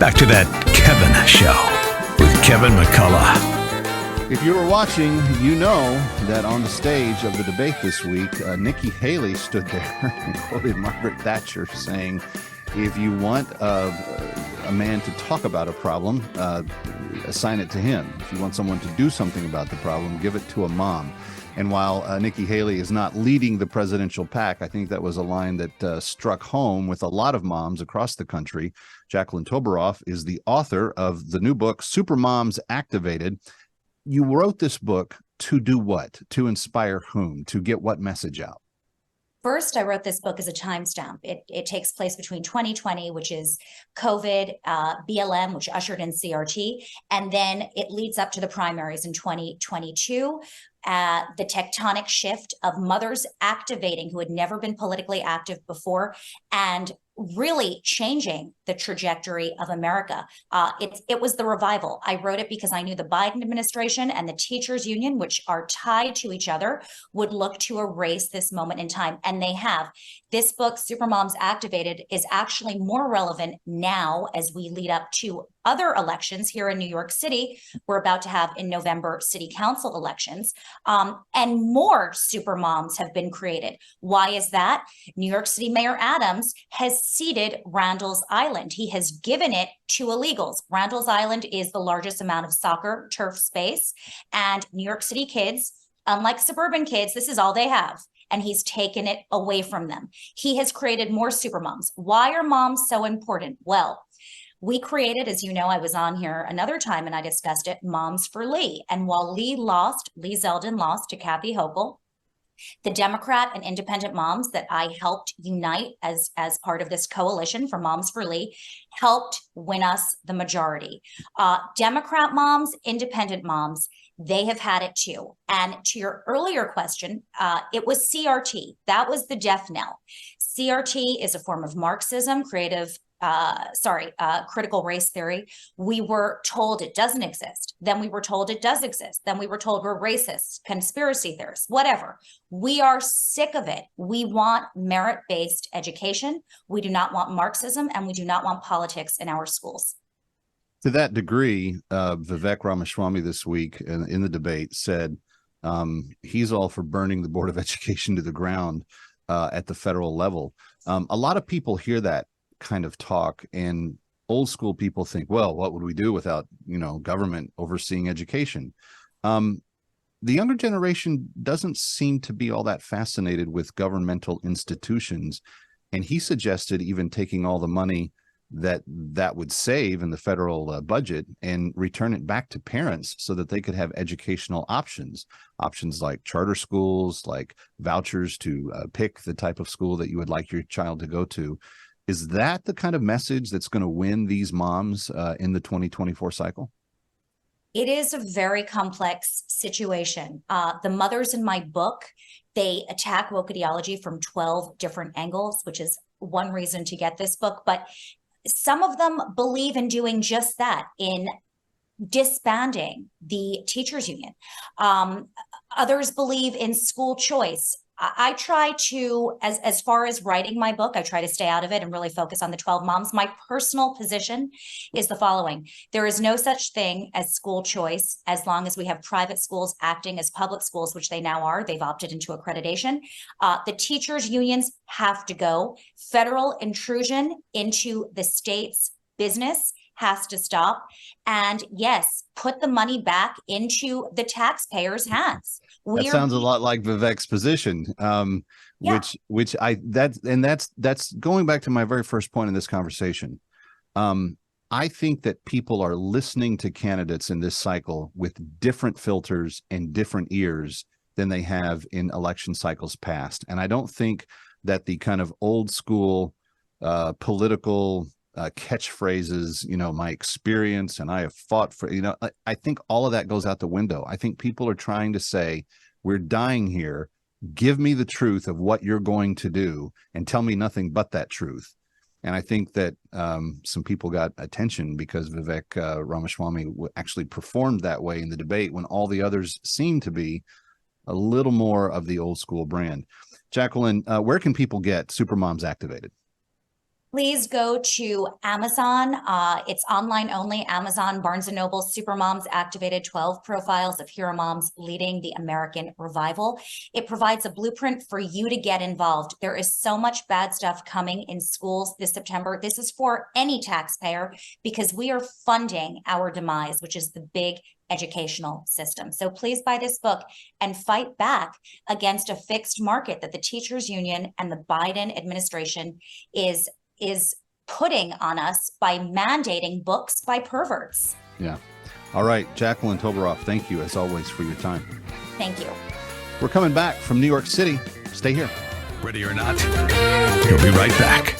back to That Kevin Show with Kevin McCullough. If you were watching, you know that on the stage of the debate this week, Nikki Haley stood there and quoted Margaret Thatcher saying, if you want a man to talk about a problem, assign it to him. If you want someone to do something about the problem, give it to a mom. And while Nikki Haley is not leading the presidential pack, I think that was a line that struck home with a lot of moms across the country. Jacqueline Toboroff is the author of the new book, Super Moms Activated. You wrote this book to do what? To inspire whom? To get what message out? First, I wrote this book as a timestamp. It takes place between 2020, which is COVID, BLM, which ushered in CRT, and then it leads up to the primaries in 2022. The tectonic shift of mothers activating who had never been politically active before and really changing the trajectory of America. It was the revival. I wrote it because I knew the Biden administration and the teachers union, which are tied to each other, would look to erase this moment in time. And they have. This book, Super Moms Activated, is actually more relevant now as we lead up to other elections here in New York City. We're about to have in November city council elections, and more super moms have been created. Why is that? New York City Mayor Adams has ceded Randall's Island. He has given it to illegals. Randall's Island is the largest amount of soccer turf space, and New York City kids, unlike suburban kids, this is all they have. And he's taken it away from them. He has created more super moms. Why are moms so important? Well, we created, as you know, I was on here another time and I discussed it, Moms for Lee. And while Lee Zeldin lost to Kathy Hochul, the Democrat and independent moms that I helped unite as part of this coalition for Moms for Lee helped win us the majority. Democrat moms, independent moms, they have had it too. And to your earlier question, it was CRT. That was the death knell. CRT is a form of Marxism, critical race theory. We were told it doesn't exist. Then we were told it does exist. Then we were told we're racists, conspiracy theorists, whatever. We are sick of it. We want merit-based education. We do not want Marxism, and we do not want politics in our schools. To that degree, Vivek Ramaswamy this week in the debate said he's all for burning the Board of Education to the ground at the federal level. A lot of people hear that kind of talk, and old school people think, well, what would we do without, government overseeing education? The younger generation doesn't seem to be all that fascinated with governmental institutions. And he suggested even taking all the money that would save in the federal budget and return it back to parents so that they could have educational options like charter schools, like vouchers to pick the type of school that you would like your child to go to. Is that the kind of message that's going to win these moms in the 2024 cycle? It is a very complex situation. The mothers in my book, they attack woke ideology from 12 different angles, which is one reason to get this book. But some of them believe in doing just that, in disbanding the teachers union. Others believe in school choice. I try to, as far as writing my book, I try to stay out of it and really focus on the 12 moms. My personal position is the following. There is no such thing as school choice as long as we have private schools acting as public schools, which they now are. They've opted into accreditation. The teachers unions have to go. Federal intrusion into the state's business has to stop. And yes, put the money back into the taxpayers' hands. That sounds a lot like Vivek's position, that's going back to my very first point in this conversation. I think that people are listening to candidates in this cycle with different filters and different ears than they have in election cycles past. And I don't think that the kind of old school political catchphrases, my experience and I have fought for, I think all of that goes out the window. I think people are trying to say, we're dying here. Give me the truth of what you're going to do and tell me nothing but that truth. And I think that some people got attention because Vivek Ramaswamy actually performed that way in the debate when all the others seemed to be a little more of the old school brand. Jacqueline, where can people get Super Moms Activated? Please go to Amazon. It's online only. Amazon, Barnes & Noble, Supermoms activated 12 profiles of hero moms leading the American revival. It provides a blueprint for you to get involved. There is so much bad stuff coming in schools this September. This is for any taxpayer because we are funding our demise, which is the big educational system. So please buy this book and fight back against a fixed market that the teachers union and the Biden administration is putting on us by mandating books by perverts. Yeah. All right, Jacqueline Toboroff, thank you as always for your time. Thank you. We're coming back from New York City. Stay here. Ready or not, we'll be right back.